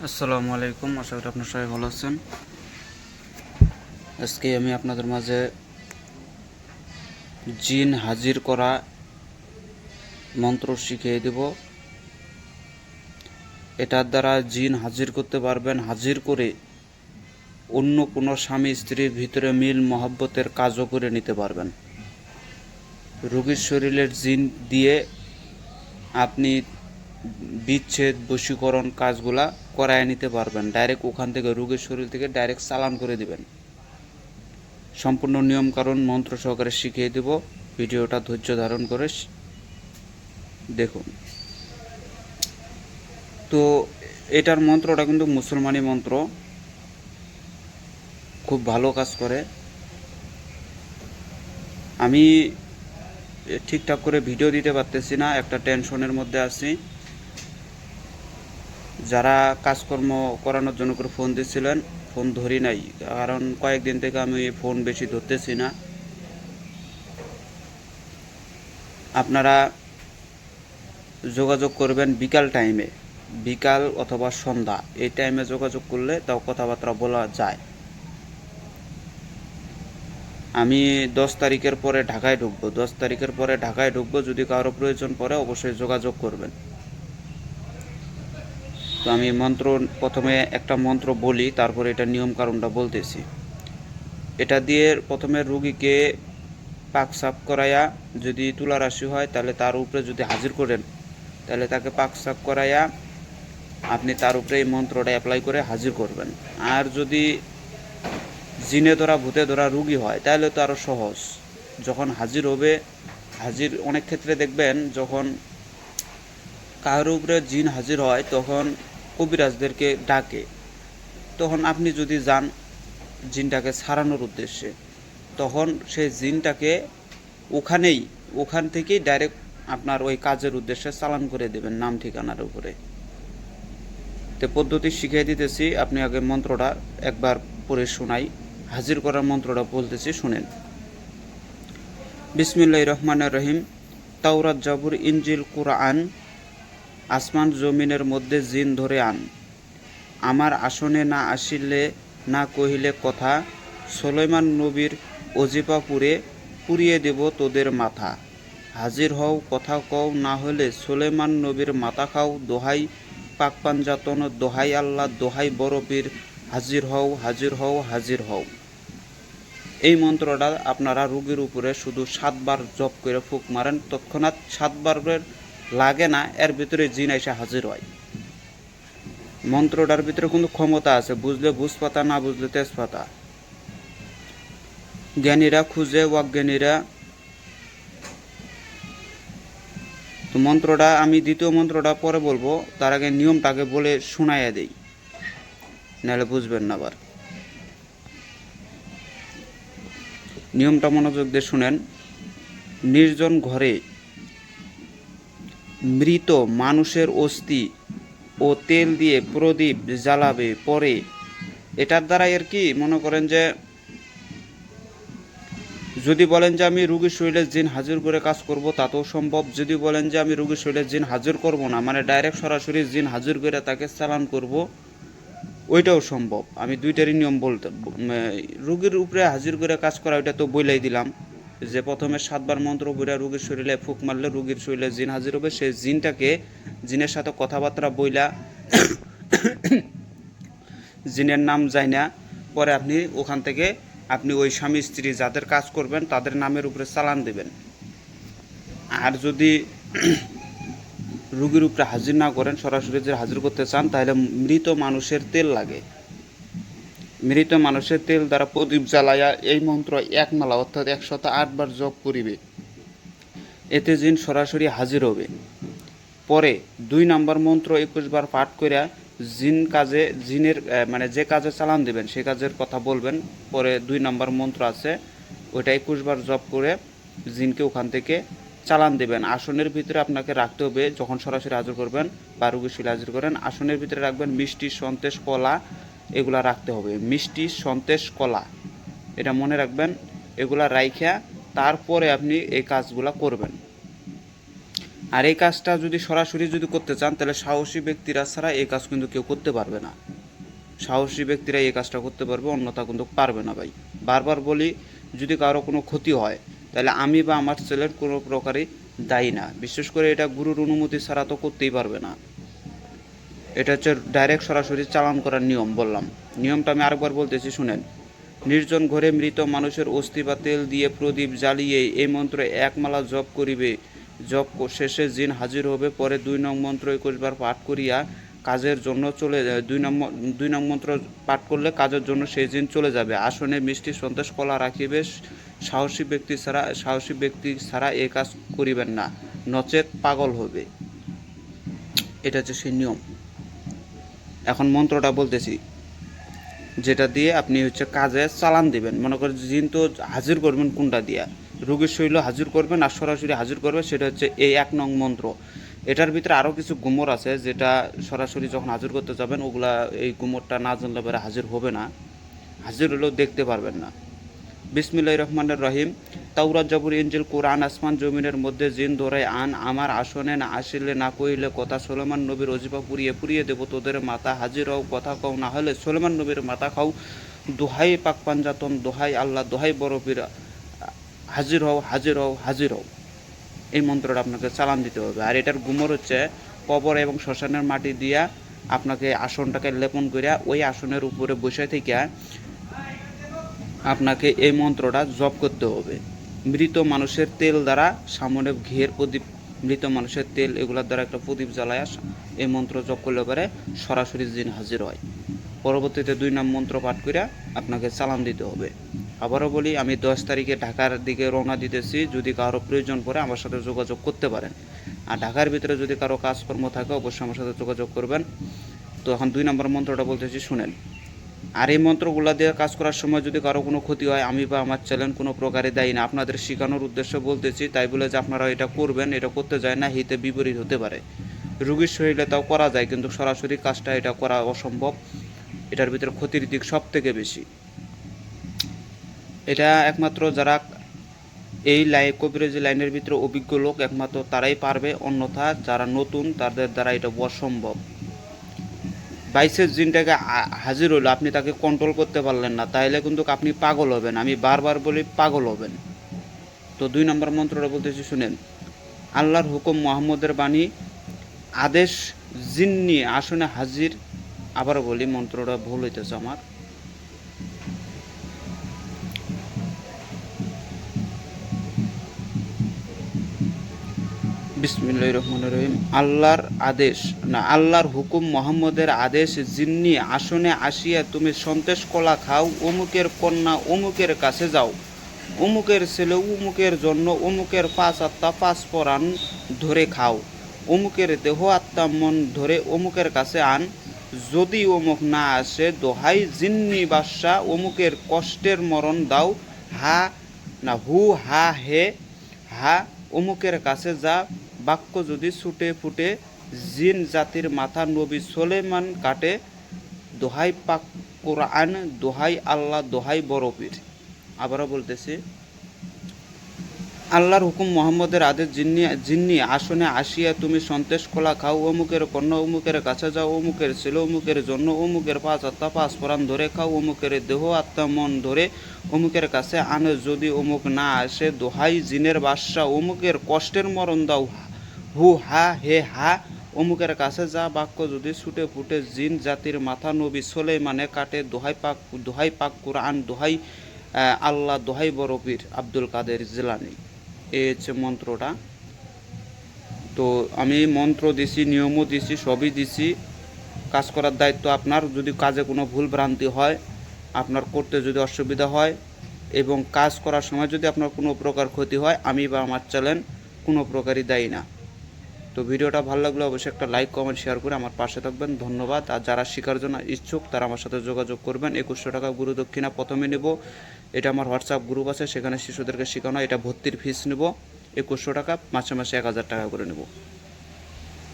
আসসালামু আলাইকুম, আশা করি আপনার সবাই ভালো আছেন। আজকে আমি আপনাদের মাঝে জিন হাজির করা মন্ত্র শিখিয়ে দেব। এটার দ্বারা জিন হাজির করতে পারবেন, হাজির করে অন্য কোনো স্বামী স্ত্রীর ভিতরে মিল মহব্বতের কাজও করে নিতে পারবেন। রোগীর শরীরের জিন দিয়ে আপনি বিচ্ছেদ বশীকরণ কাজগুলা করায় নিতে পারবেন। ডাইরেক্ট ওখান থেকে রোগীর শরীর থেকে ডাইরেক্ট চালান করে দিবেন। সম্পূর্ণ নিয়মকানুন মন্ত্র সহকারে শিখিয়ে দেব। ভিডিওটা ধৈর্য ধারণ করে দেখুন। তো এটার মন্ত্রটা কিন্তু মুসলমানি মন্ত্র, খুব ভালো কাজ করে। আমি ঠিকঠাক করে ভিডিও দিতে পারতেছি না, একটা টেনশনের মধ্যে আছি। যারা কাজকর্ম করানোর জন্য করে ফোন দিচ্ছিলেন, ফোন ধরি নাই, কারণ কয়েকদিন থেকে আমি ফোন বেশি ধরতেছি না। আপনারা যোগাযোগ করবেন বিকাল টাইমে, বিকাল অথবা সন্ধ্যা, এই টাইমে যোগাযোগ করলে তাও কথাবার্তা বলা যায়। আমি 10 তারিখের পরে ঢাকায় ঢুকবো, 10 তারিখের পরে ঢাকায় ঢুকবো। যদি কারো প্রয়োজন পড়ে অবশ্যই যোগাযোগ করবেন। তো আমি প্রথমে একটা মন্ত্র বলি, তারপরে এটা নিয়ম কারণটা বলতেছি। এটা দিয়ে প্রথমে রুগীকে পাক সাফ করাইয়া, যদি তুলা রাশি হয় তাহলে তার উপরে যদি হাজির করেন, তাহলে তাকে পাক সাফ করাইয়া আপনি তার উপরে এই মন্ত্রটা অ্যাপ্লাই করে হাজির করবেন। আর যদি জিনে ধরা ভূতে ধরা রুগী হয় তাহলে তো আরও সহজ। যখন হাজির হবে, হাজির অনেক ক্ষেত্রে দেখবেন যখন কারোর উপরে জিন হাজির হয় তখন কবিরাজদেরকে ডাকে। তখন আপনি যদি যান জিনটাকে ছাড়ানোর উদ্দেশ্যে, তখন সেই জিনটাকে ওখান থেকেই ডাইরেক্ট আপনার ওই কাজের উদ্দেশ্যে চালান করে দেবেন নাম ঠিকানার উপরে। তো পদ্ধতি শিখিয়ে দিতেছি, আপনি আগে মন্ত্রটা একবার পড়ে শোনাই। হাজির করার মন্ত্রটা বলতেছি, শুনেন। বিসমিল্লাহির রহমানির রহিম। তাওরাত, জাবুর, ইনজিল, কুরআন, আসমান জমিনের মধ্যে জিন ধরে আন। আমার আসনে না আসিলে না কহিলে কথা, সুলাইমান নবীর অজিফা পুড়িয়ে দেব তোদের মাথা। হাজির হও, কথা কও, না হলে সুলাইমান নবীর মাথা খাও। দোহাই পাক পাঞ্জাতন, দোহাই আল্লাহ, দোহাই বড় পীর, হাজির হও, হাজির হও, হাজির হও। এই মন্ত্রটা আপনারা রোগীর উপরে শুধু 7 বার জপ করে ফুঁক মারেন, তৎক্ষণাৎ 7 বারের লাগে না, এর ভিতরে জিন এসে হাজির হয়। মন্ত্রটার ভিতরে কিন্তু ক্ষমতা আছে, বুঝলে বুঝপাতা, না বুঝলে তেজপাতা। জ্ঞানীরা খুঁজে, অজ্ঞানীরা। তো মন্ত্রটা আমি দ্বিতীয় মন্ত্রটা পরে বলবো, তার আগে নিয়মটাকে বলে শোনাইয়া দেই, নাহলে বুঝবেন না আবার। নিয়মটা মনোযোগ দিয়ে শুনেন। নির্জন ঘরে মৃত মানুষের অস্থি ও তেল দিয়ে প্রদীপ জ্বালাবে। পরে এটার দ্বারা এর কি মনে করেন যে, যদি বলেন যে আমি রুগীর শরীরে জিন হাজির করে কাজ করব, তাতেও সম্ভব। যদি বলেন যে আমি রুগীর শরীরে জিন হাজির করব না, মানে ডাইরেক্ট সরাসরি জিন হাজির করে তাকে চালান করব, ওইটাও সম্ভব। আমি দুইটারই নিয়ম বলতে, রুগীর উপরে হাজির করে কাজ করা ওইটা তো বইলাই দিলাম, যে প্রথমে 7 বার মন্ত্র বইরা রুগীর শরীরে ফুঁক মারলে রুগীর শরীরে জিন হাজির হবে। সেই জিনটাকে, জিনের সাথে কথাবার্তা বইলা, জিনের নাম যায় না, পরে আপনি ওখান থেকে আপনি ওই স্বামী স্ত্রী যাদের কাজ করবেন তাদের নামের উপরে চালান দেবেন। আর যদি রুগীর উপরে হাজির না করেন, সরাসরি যে হাজির করতে চান, তাহলে মৃত মানুষের তেল লাগে। মৃত মানুষের তেল দ্বারা প্রদীপ জ্বালাইয়া এই মন্ত্র 1 মালা অর্থাৎ 108 বার জপ করিবে। এতে জিন সরাসরি হাজির হবে। পরে 2 নম্বর মন্ত্র 21 বার পাঠ করিয়া জিনের মানে যে কাজে চালান দেবেন সে কাজের কথা বলবেন। পরে 2 নম্বর মন্ত্র আছে, ওইটা 21 বার জপ করে জিনকে ওখান থেকে চালান দেবেন। আসনের ভিতরে আপনাকে রাখতে হবে, যখন সরাসরি হাজির করবেন বা রুগীর শরীরে হাজির করেন, আসনের ভিতরে রাখবেন মিষ্টি, সন্দেশ, কলা, এগুলা রাখতে হবে। মিষ্টি, সন্দেশ, কলা, এটা মনে রাখবেন। এগুলা রাইখা তারপরে আপনি এই কাজগুলা করবেন। আর এই কাজটা যদি সরাসরি যদি করতে চান তাহলে সাহসী ব্যক্তিরা ছাড়া এই কাজ কিন্তু কেউ করতে পারবে না। সাহসী ব্যক্তিরা এই কাজটা করতে পারবে, অন্যথা কিন্তু পারবে না ভাই। বারবার বলি, যদি কারো কোনো ক্ষতি হয় তাহলে আমি বা আমার ছেলের কোনো প্রকারই দায়ী না। বিশেষ করে এটা গুরুর অনুমতি ছাড়া তো করতেই পারবে না। এটা হচ্ছে ডাইরেক্ট সরাসরি চালান করার নিয়ম বললাম। নিয়মটা আমি আরেকবার বলতেছি, শুনেন। নির্জন ঘরে মৃত মানুষের অস্থি বা তেল দিয়ে প্রদীপ জ্বালিয়ে এই মন্ত্র এক মালা জপ করিবে। জপ শেষে জিন হাজির হবে। পরে 2 নং মন্ত্র 21 বার পাঠ করিয়া কাজের জন্য চলে যায়। 2 নং মন্ত্র পাঠ করলে কাজের জন্য সেই জিন চলে যাবে। আসনে মিষ্টি সন্দেশ কলা রাখিবে। সাহসী ব্যক্তি ছাড়া এই কাজ করিবেন না, নচেত পাগল হবে। এটা হচ্ছে সেই নিয়ম। এখন মন্ত্রটা বলতেছি, যেটা দিয়ে আপনি হচ্ছে কাজে চালান দিবেন। মনে করেন জিন তো হাজির করবেন কোনটা দিয়া, রোগীর শৈল হাজির করবেন আর সরাসরি হাজির করবেন, সেটা হচ্ছে এই 1 নং মন্ত্র। এটার ভিতরে আরও কিছু গুমর আছে, যেটা সরাসরি যখন হাজির করতে যাবেন ওগুলা এই গুমরটা না জানলে পরে হাজির হবে না, হাজির হলেও দেখতে পারবেন না। বিসমিল্লাহির রহমানির রহিম। তাওরাত, জাবুর, ইনজিল, কোরআন আসমান জমিনের মধ্যে জিন ধরে আন, আমার আসনে না আসিলে না কইলে কথা সুলেমান নবীর অজিফা পুড়িয়ে পুড়িয়ে দেব তোদের মাথা। হাজির হও, কথা কও, না হলে সুলেমান নবীর মাথা খাও। দোহাই পাক পাঞ্জাতন, দোহাই আল্লাহ, দোহাই বড় পীর, হাজির হও, হাজির হও, হাজির হও। এই মন্ত্রটা আপনাকে চালান দিতে হবে। আর এটার গুমর হচ্ছে কবর এবং শ্মশানের মাটি দিয়া আপনাকে আসনটাকে লেপন করিয়া ওই আসনের উপরে বসে থেকে আপনাকে এই মন্ত্রটা জপ করতে হবে। মৃত মানুষের তেল দ্বারা সামনে ঘের প্রদীপ, মৃত মানুষের তেল এগুলোর দ্বারা একটা প্রদীপ জ্বালায় এই মন্ত্র জপ করলে পরে সরাসরি জিন হাজির হয়। পরবর্তীতে 2 নং মন্ত্র পাঠ করে আপনাকে চালান দিতে হবে। আবারও বলি, আমি 10 তারিখে ঢাকার দিকে রওনা দিতেছি। যদি কারো প্রয়োজন পড়ে আমার সাথে যোগাযোগ করতে পারেন। আর ঢাকার ভিতরে যদি কারো কাজকর্ম থাকে অবশ্যই আমার সাথে যোগাযোগ করবেন। তো এখন 2 নম্বর মন্ত্রটা বলতেছি, শুনেন। আর এই মন্ত্রগুলো দিয়ে কাজ করার সময় যদি কারো কোনো ক্ষতি হয়, আমি বা আমার চ্যানেল কোনো প্রকারে দায়ী না। আপনাদের শেখানোর উদ্দেশ্যে বলতেছি, তাই বলে যে আপনারা এটা করবেন, এটা করতে যায় না, হিতে বিপরীত হতে পারে। রোগীর শরীরে তাও করা যায়, কিন্তু সরাসরি কাজটা এটা করা অসম্ভব। এটার ভিতরে ক্ষতির দিক সব থেকে বেশি। এটা একমাত্র যারা এই কবিরাজি লাইনের ভিতরে অভিজ্ঞ লোক একমাত্র তারাই পারবে, অন্যথা যারা নতুন তাদের দ্বারা এটা অসম্ভব। বাইশের জিনটাকে হাজির হলো, আপনি তাকে কন্ট্রোল করতে পারলেন না, তাইলে কিন্তু আপনি পাগল হবেন। আমি বারবার বলি, পাগল হবেন। তো 2 নম্বর মন্ত্রটা বলতেছি, শুনেন। আল্লাহর হুকুম, মোহাম্মদের বাণী, আদেশ, জিন্নি আসনে হাজির। আবার বলি, মন্ত্রটা ভুল হইতেছে আমার। বিসমিল্লাহির রহমানির রহিম। আল্লাহর আদেশ না, আল্লাহর হুকুম, মোহাম্মদের আদেশ, জিন্নি আসনে আসিয়া তুমি সন্তেষ কলা খাও। অমুকের কন্যা অমুকের কাছে যাও। অমুকের ছেলে অমুকের জন্য অমুকের 5 আত্মা 5 পরাণ ধরে খাও। অমুকের দেহ আত্মা মন ধরে অমুকের কাছে আন। যদি অমুক না আসে, দোহাই জিন্নি বাদশা, অমুকের কষ্টের মরণ দাও। হা না হু হা হে হা, অমুকের কাছে যা। বাক্য যদি ছুটে ফুটে, জিন জাতির মাথা নবী সোলেমান কাটে। দোহাই পাক কোরআন, দোহাই আল্লাহ, দোহাই বড় পীর। আবারও বলতেছি, আল্লাহর হুকুম, মোহাম্মদের আদেশ, জিন্নি আসনে আসিয়া তুমি সন্তেষ কলা খাও। অমুকের কন্যা অমুকের কাছে যাও। অমুকের ছেলে অমুকের জন্য অমুকের 5 আত্মা 5 পরাণ ধরে খাও। অমুকের দেহ আত্মা মন ধরে অমুকের কাছে আনে। যদি অমুক না আসে, দোহাই জিনের বাদশা, অমুকের কষ্টের মরণ দাও। হু হা হে হা, অমুকের কাছে যা। বাক্য যদি ছুটে ফুটে, জিন জাতির মাথা নবী সোলেমানে কাটে। দোহাই পাক কোরআন, দোহাই আল্লাহ, দোহাই বড় পীর আব্দুল কাদের জিলানী। এই হচ্ছে মন্ত্রটা। তো আমি মন্ত্র দিছি, নিয়মও দিছি, সবই দিছি। কাজ করার দায়িত্ব আপনার। যদি কাজে কোনো ভুল ভ্রান্তি হয়, আপনার করতে যদি অসুবিধা হয় এবং কাজ করার সময় যদি আপনার কোনো প্রকার ক্ষতি হয়, আমি বা আমার চ্যানেল কোনো প্রকারই দায়ী না। তো ভিডিওটা ভালো লাগলে অবশ্যই একটা লাইক, কমেন্ট, শেয়ার করে আমার পাশে থাকবেন। ধন্যবাদ। আর যারা শেখার জন্য ইচ্ছুক তারা আমার সাথে যোগাযোগ করবেন। 2100 টাকা গুরু দক্ষিণা প্রথমে নেব। এটা আমার হোয়াটসঅ্যাপ গ্রুপ আছে, সেখানে শিশুদেরকে শেখানো। এটা ভর্তির ফিস নেব 2100 টাকা, মাসে মাসে 1000 টাকা করে নেব।